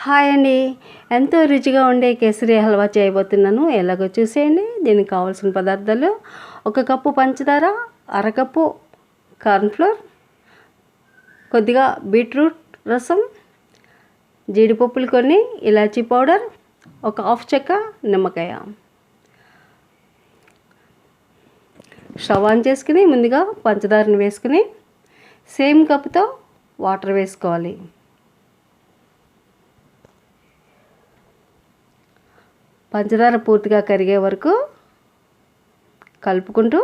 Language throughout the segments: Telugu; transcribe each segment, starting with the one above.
హాయ్ అండి, ఎంతో రుచిగా ఉండే కేసరి హల్వా చేయబోతున్నాను. ఎలాగో చూసేయండి. దీనికి కావాల్సిన పదార్థాలు: 1 కప్పు పంచదార, అరకప్పు కార్న్ఫ్లోర్, కొద్దిగా బీట్రూట్ రసం, జీడిపప్పులు కొన్ని, ఇలాచీ పౌడర్, 1 హాఫ్ చెక్క, నిమ్మకాయ. స్టవ్ ఆన్ చేసుకుని ముందుగా పంచదారని వేసుకుని సేమ్ కప్పుతో వాటర్ వేసుకోవాలి. పంచదార పూర్తిగా కరిగే వరకు కలుపుకుంటూ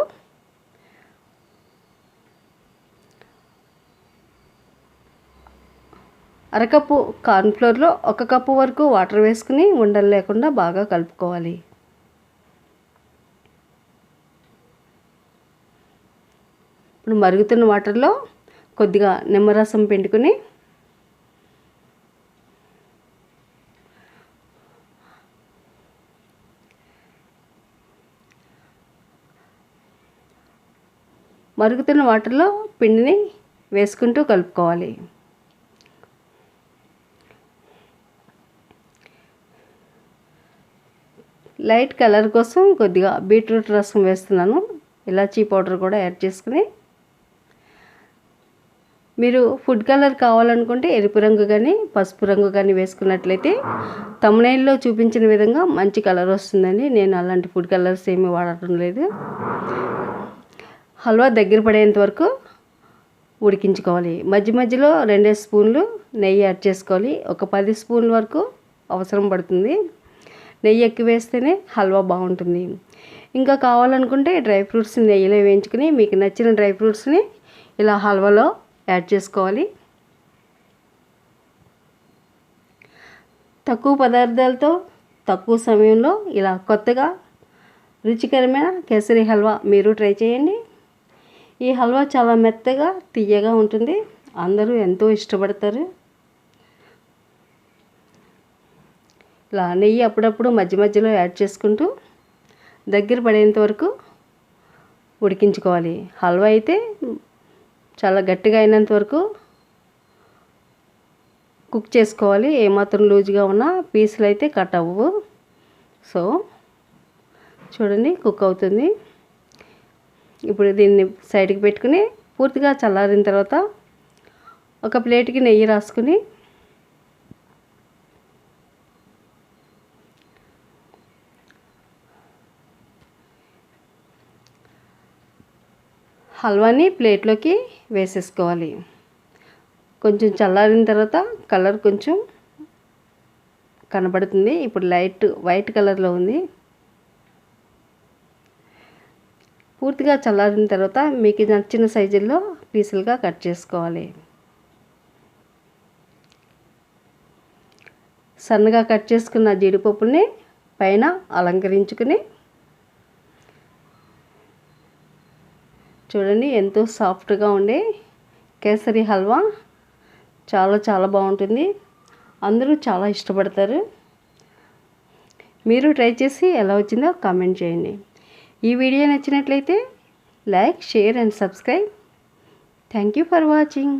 అరకప్పు కార్న్ఫ్లోర్లో 1 కప్పు వరకు వాటర్ వేసుకుని ఉండలు లేకుండా బాగా కలుపుకోవాలి. ఇప్పుడు మరుగుతున్న వాటర్లో కొద్దిగా నిమ్మరసం పిండుకుని మరుగుతున్న వాటర్లో పిండిని వేసుకుంటూ కలుపుకోవాలి. లైట్ కలర్ కోసం కొద్దిగా బీట్రూట్ రసం వేస్తున్నాను. ఇలాచీ పౌడర్ కూడా యాడ్ చేసుకుని, మీరు ఫుడ్ కలర్ కావాలనుకుంటే ఎరుపు రంగు కానీ పసుపు రంగు కానీ వేసుకున్నట్లయితే థంబ్నెయిల్లో చూపించిన విధంగా మంచి కలర్ వస్తుందండి. నేను అలాంటి ఫుడ్ కలర్స్ ఏమీ వాడటం లేదు. హల్వా దగ్గర పడేంత వరకు ఉడికించుకోవాలి. మధ్య మధ్యలో 2 స్పూన్లు నెయ్యి యాడ్ చేసుకోవాలి. ఒక 10 స్పూన్ల వరకు అవసరం పడుతుంది. నెయ్యి ఎక్కువ వేస్తేనే హల్వా బాగుంటుంది. ఇంకా కావాలనుకుంటే డ్రై ఫ్రూట్స్ని నెయ్యిలో వేయించుకుని మీకు నచ్చిన డ్రై ఫ్రూట్స్ని ఇలా హల్వాలో యాడ్ చేసుకోవాలి. తక్కువ పదార్థాలతో తక్కువ సమయంలో ఇలా కొత్తగా రుచికరమైన కేసరి హల్వా మీరు ట్రై చేయండి. ఈ హల్వా చాలా మెత్తగా తియ్యగా ఉంటుంది. అందరూ ఎంతో ఇష్టపడతారు. ఇలా నెయ్యి అప్పుడప్పుడు మధ్య మధ్యలో యాడ్ చేసుకుంటూ దగ్గర పడేంత వరకు ఉడికించుకోవాలి. హల్వా అయితే చాలా గట్టిగా అయినంత వరకు కుక్ చేసుకోవాలి. ఏమాత్రం లూజ్గా ఉన్న పీసులు అయితే కట్ అవ్వవు. సో చూడండి, కుక్ అవుతుంది. ఇప్పుడు దీన్ని సైడ్కి పెట్టుకుని పూర్తిగా చల్లారిన తర్వాత ఒక ప్లేట్కి నెయ్యి రాసుకుని హల్వాని ప్లేట్లోకి వేసేసుకోవాలి. కొంచెం చల్లారిన తర్వాత కలర్ కొంచెం కనబడుతుంది. ఇప్పుడు లైట్ వైట్ కలర్లో ఉంది. పూర్తిగా చల్లారిన తర్వాత మీకు నచ్చిన సైజుల్లో పీసులుగా కట్ చేసుకోవాలి. సన్నగా కట్ చేసుకున్న జీడిపప్పుల్ని పైన అలంకరించుకుని చూడండి, ఎంతో సాఫ్ట్గా ఉండే కేసరి హల్వా చాలా చాలా బాగుంటుంది. అందరూ చాలా ఇష్టపడతారు. మీరు ట్రై చేసి ఎలా వచ్చిందో కామెంట్ చేయండి. ఈ వీడియో నచ్చినట్లయితే like, share and subscribe. Thank you for watching.